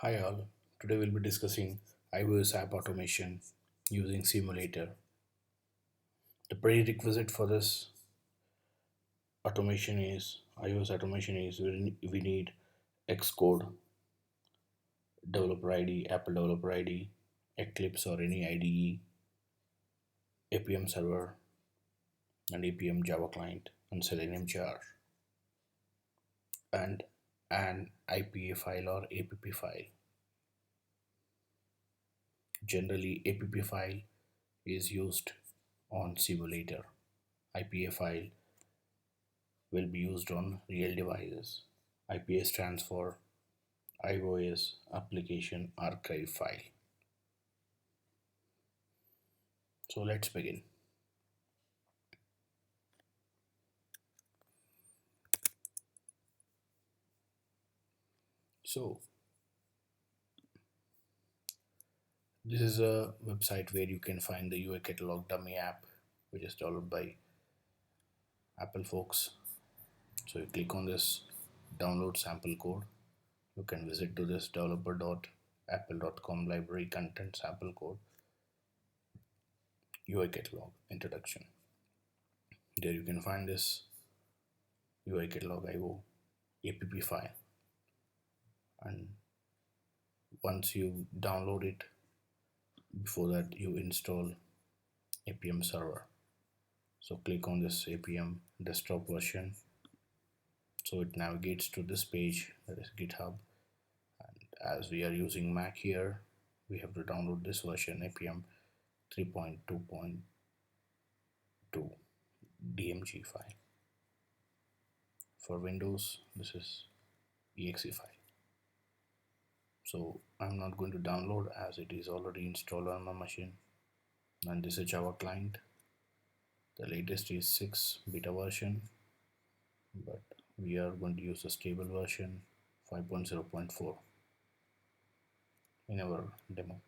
Hi all, today we'll be discussing iOS app automation using simulator. The prerequisite for this automation is iOS automation is we need Xcode, developer ID, Apple developer ID, Eclipse or any IDE, APM server and APM Java client and Selenium jar and an IPA file or APP file. Generally APP file is used on simulator. IPA file will be used on real devices. IPA stands for iOS Application Archive File. So let's begin. So this is a website where you can find the UI Catalog dummy app, which is developed by Apple folks. So you click on this download sample code. You can visit to this developer.apple.com library content sample code UI Catalog introduction. There you can find this UI Catalog IO app file, and once you download it, before that you install APM server. So click on this APM desktop version, so it navigates to this page, that is GitHub. And as we are using Mac here, we have to download this version APM 3.2.2 DMG file. For Windows this is exe file. So I'm not going to download as it is already installed on my machine. And this is Java client. The latest is 6 beta version, but we are going to use a stable version 5.0.4 in our demo.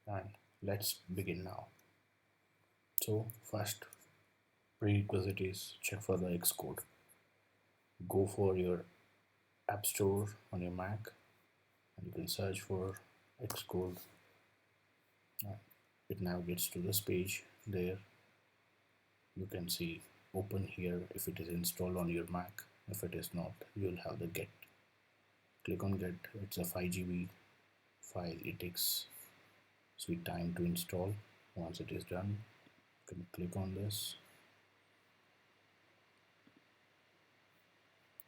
And let's begin now. So first prerequisite is check for the Xcode. Go for your app store on your Mac and you can search for Xcode. It navigates to this page. There you can see open here if it is installed on your Mac. If it is not, you'll have the get. Click on get. It's a 5 GB file. It takes sweet time to install. Once it is done, you can click on this.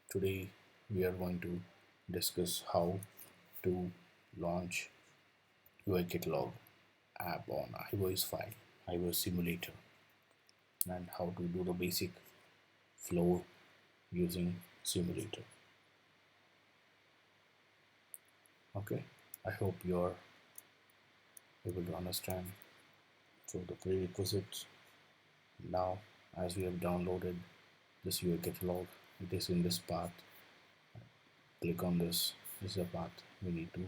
Today we are going to discuss how to launch UI Catalog app on iOS file, iOS simulator, and how to do the basic flow using simulator. Okay, I hope you are able to understand. So the prerequisites now, as we have downloaded this UI Catalog, it is in this path. Click on this. This is the path we need to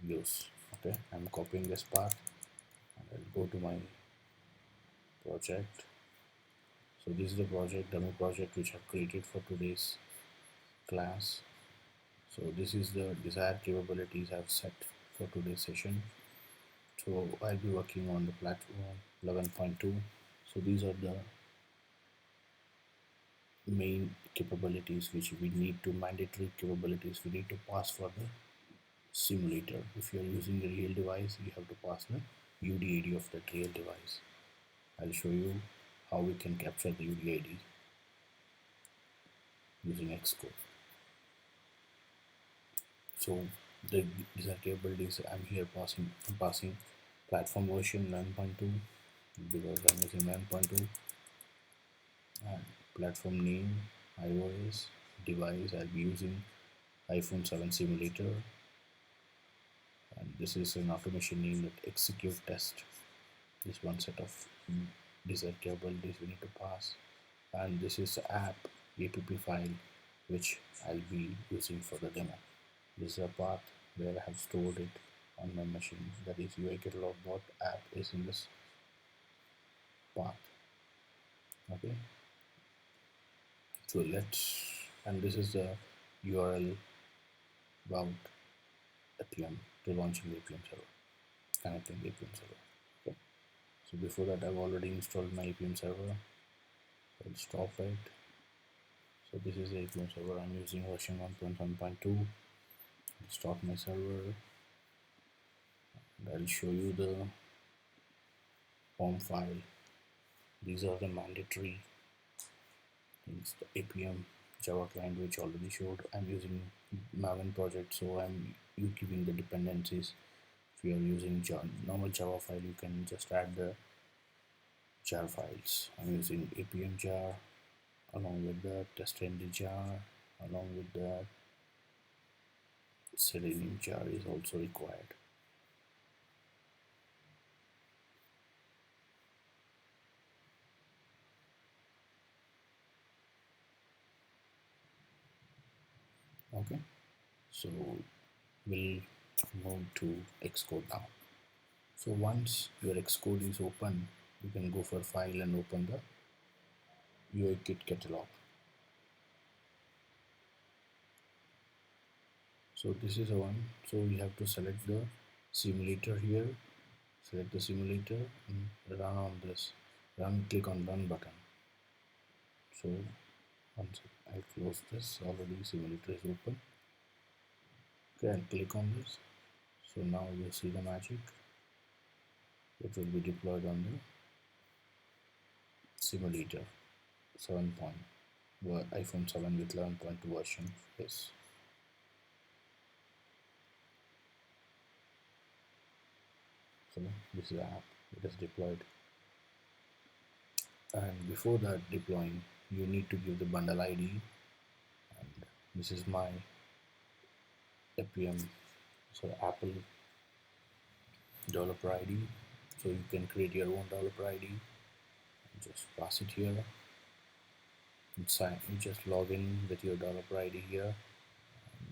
use. Okay, I'm copying this path and I'll go to my project. So this is the project, demo project, which I've created for today's class. So this is the desired capabilities I've set for today's session. So I'll be working on the platform 11.2. So these are the main capabilities which we need to, mandatory capabilities we need to pass for the simulator. If you are using a real device, you have to pass the UDID of that real device. I'll show you how we can capture the UDID using Xcode. So these are capabilities. I'm here passing platform version 9.2 because I'm using 9.2, and platform name iOS, device I'll be using iPhone 7 simulator, and this is an automation name that execute test. This one set of desired capabilities we need to pass, and this is app file which I'll be using for the demo. This is a path where I have stored it on my machine, that is UI Catalog bot app is in this path. Okay, so let's, and this is the URL about APM to launching the APM server, connecting the APM server. Okay. So before that, I've already installed my APM server. So I'll stop it. So this is the APM server. I'm using version 1.1.2. Start my server. And I'll show you the POM file. These are the mandatory things. The APM Java client, which already showed. I'm using Maven project, so I'm giving the dependencies. If you are using normal Java file, you can just add the jar files. I'm using APM jar, along with the testND jar, along with the Selenium jar is also required. Okay, so we'll move to Xcode now. So once your Xcode is open, you can go for file and open the UIKit catalog. So this is the one. So we have to select the simulator here. Select the simulator and run on this. Click on run button. So once I close this, already simulator is open. Okay, I'll click on this. So now you see the magic. It will be deployed on the simulator 7 iPhone 7 with 11.2 version. Yes. So this is the app. It is deployed. And before that deploying, you need to give the bundle ID. And this is my APM, so Apple developer ID. So you can create your own developer ID. Just pass it here. And sign. You just log in with your developer ID here.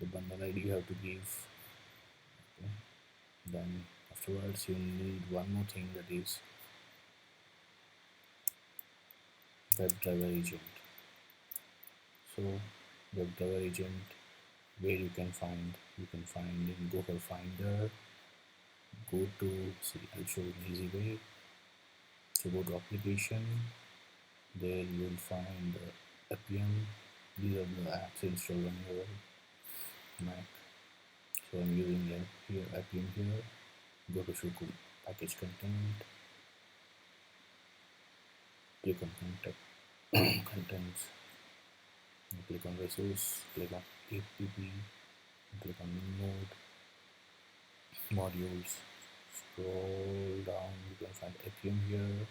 The bundle ID you have to give. Okay. Then afterwards you need one more thing, that is WebDriver agent. So WebDriver agent, where you can find in Go for Finder. Go to, see, I'll show you an easy way. So go to application. There you will find APM. These are the apps installed on your Mac. So I'm using here APM here. Go to show package content. Click on content contents. Click on resource. Click on app. Click on node modules. Scroll down. You can find APM here.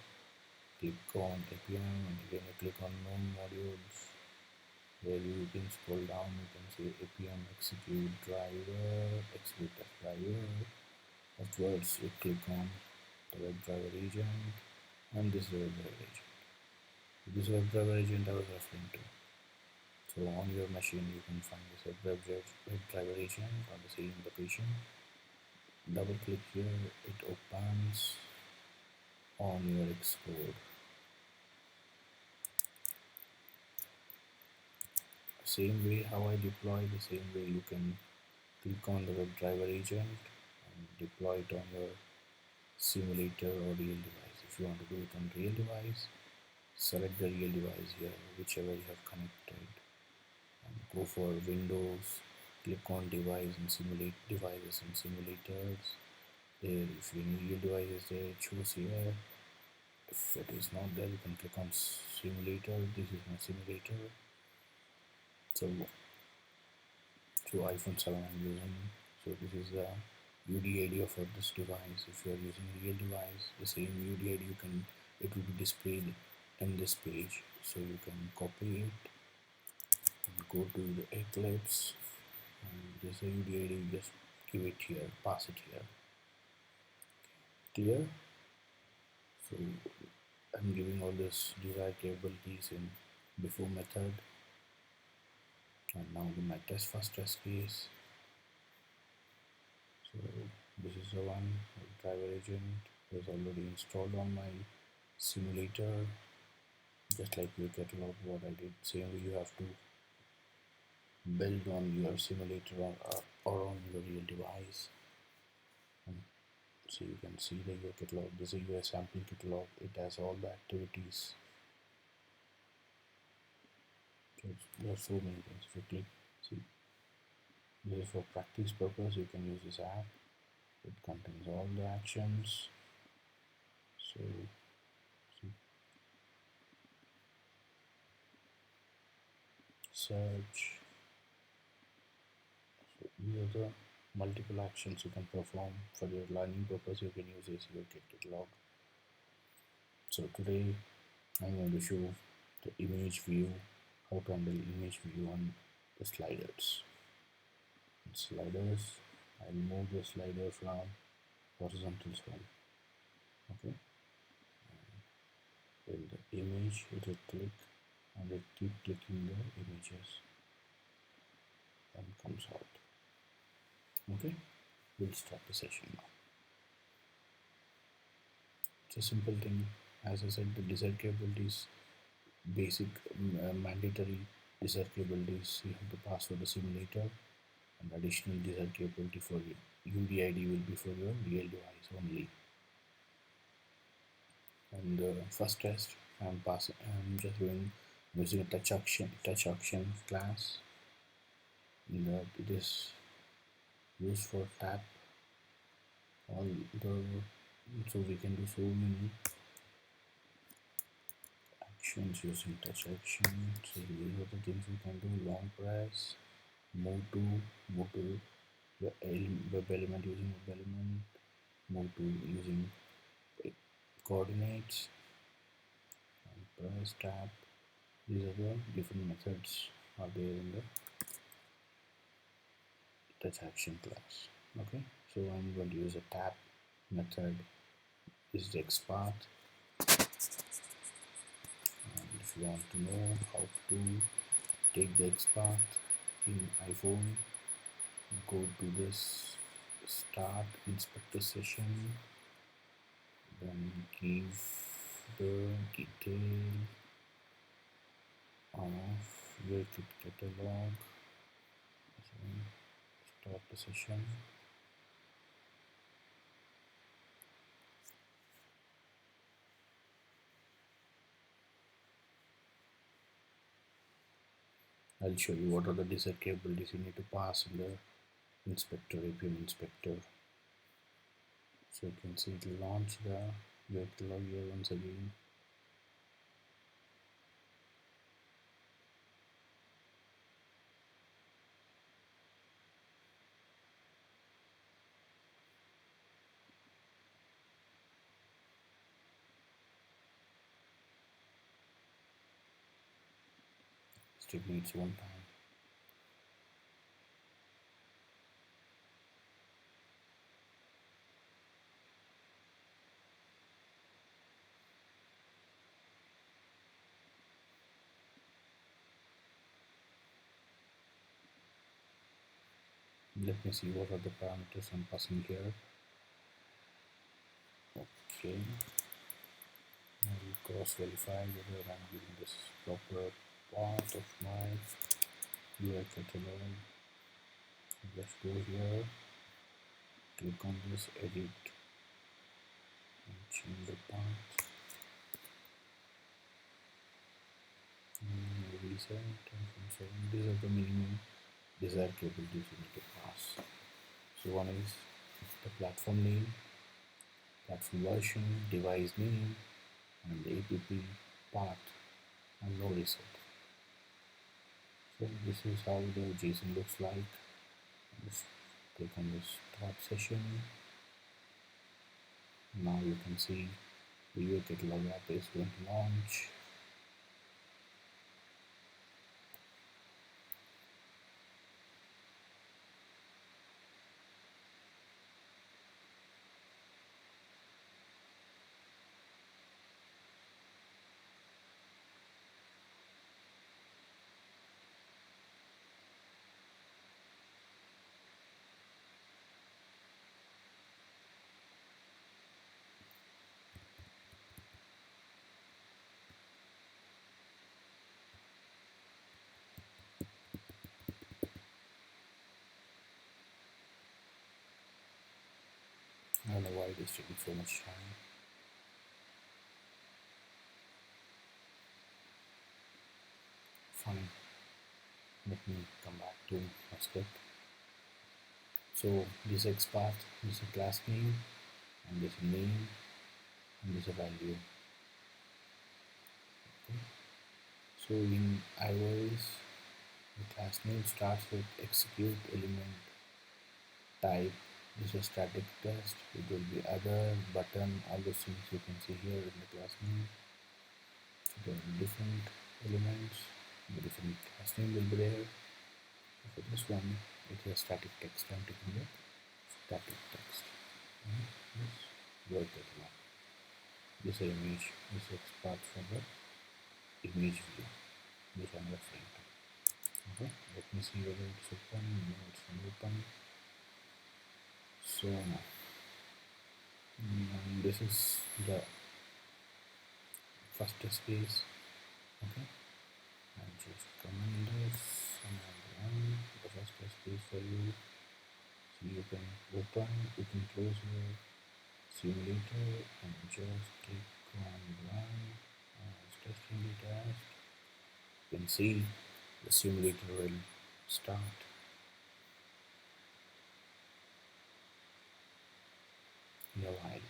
Click on APM and again you click on node modules. Where you can scroll down, you can see APM execute driver, execute test driver. Afterwards, you click on the WebDriver agent, and this is the WebDriver agent. This WebDriver agent I was referring to. So on your machine, you can find this WebDriver agent on the same location. Double click here, it opens on your Xcode. Same way how I deploy, the same way you can click on the WebDriver agent and deploy it on your simulator or real device. If you want to do it on real device, select the real device here, whichever you have connected, and go for Windows, click on device and simulate devices and simulators. There, if any real device is there, choose here. If it is not there, you can click on simulator. This is my simulator. So iPhone 7 I'm using. So this is the UDID for this device. If you are using real device, the same UDID it will be displayed in this page. So you can copy it and go to the Eclipse, and this UDID, just give it here, pass it here. Clear? So I'm giving all this desired capabilities in before method, and now my first test case. So this is the one driver agent is already installed on my simulator, just like your catalog what I did. Same way you have to built on your simulator or on your real device. And so you can see the UI catalog. This is a UI sampling catalog. It has all the activities. So there are so many things. If you click, see, this is for practice purpose. You can use this app. It contains all the actions. So see, search. So these are the multiple actions you can perform for your learning purpose. You can use this UI catalog. So today I'm going to show the image view, how to handle image view on the sliders. Sliders, I'll move the slider from horizontal zone. Okay, in the image, it will click and it keep clicking the images and comes out. Okay, we'll start the session now. It's a simple thing. As I said, the desired capabilities, basic mandatory desired capabilities you have to pass for the simulator, and additional desired capability for UDID will be for your real device only. And the first test I'm just using a touch action class, that it is used for tap all the, so we can do so many actions using touch action. So these are the things we can do: long press, move to the web element using web element, move to using coordinates, and press, tap. These are the different methods are there in the touch action class. Okay, so I'm going to use a tap method. This is the XPath, and if you want to know how to take the XPath in iPhone, go to this start inspector session, then give the detail of your catalog. So start the session. I'll show you what are the desired capabilities you need to pass in the inspector, APM inspector. So you can see it will launch the UI catalog here once again. Still needs one time. Let me see what are the parameters I'm passing here. Okay, I will cross verify whether I'm giving this proper part of my UI catalog. Let's go here, click on this edit and change the path. Reset and confirm. These are the minimum desired capabilities you need to pass. So one is the platform name, platform version, device name, and the app path, and no reset. So this is how the JSON looks like. Just click on this start session. Now you can see the UI catalog app is going to launch. it is taking so much time. Fine, let me come back to my script. So this XPath, this is a class name, and this is name, and this is a value. Okay. So in iOS, the class name starts with execute element type. This is static test. It will be other button, all those things you can see here in the class name. So there are different elements, the different class name will be there. For this one, it has static text. I'm taking the static text. This work that one. This is image. This is part from the image view. This I'm referring to. Okay. Let me see whether it's open. No, it's not open. So this is the first test case. Okay. And just comment this and I'll run the first test case for you. So you can open, you can close your simulator and just click on run as testing the test. You can see the simulator will start. In a while.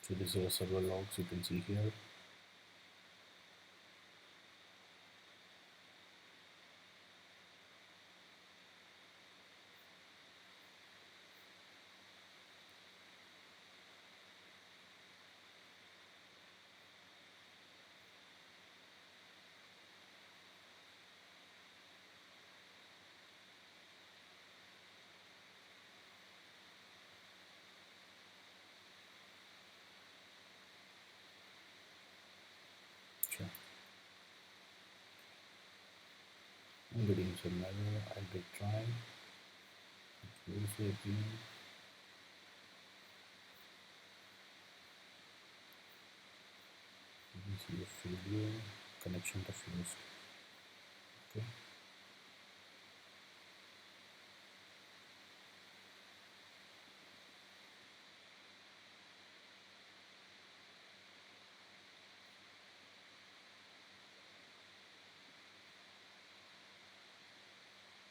So these are server logs you can see here. Sure. I'm getting some error. I'll retry. Let's close it again. You can see a failure. Connection refused. Okay.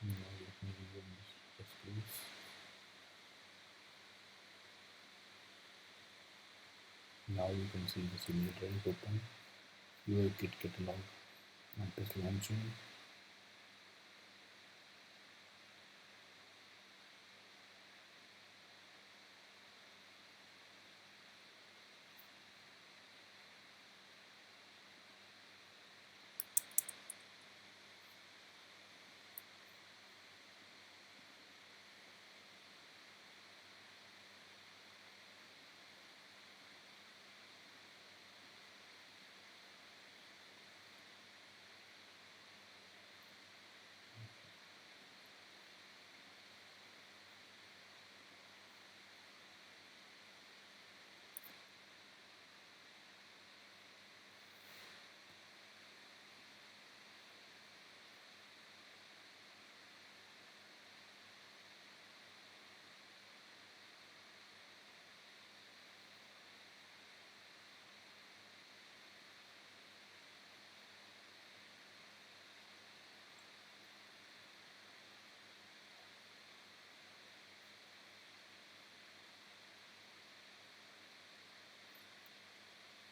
Now let me rerun this test case. Now you can see the simulator is open. Your Git catalog and is launching.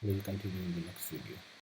We'll continue in the next video.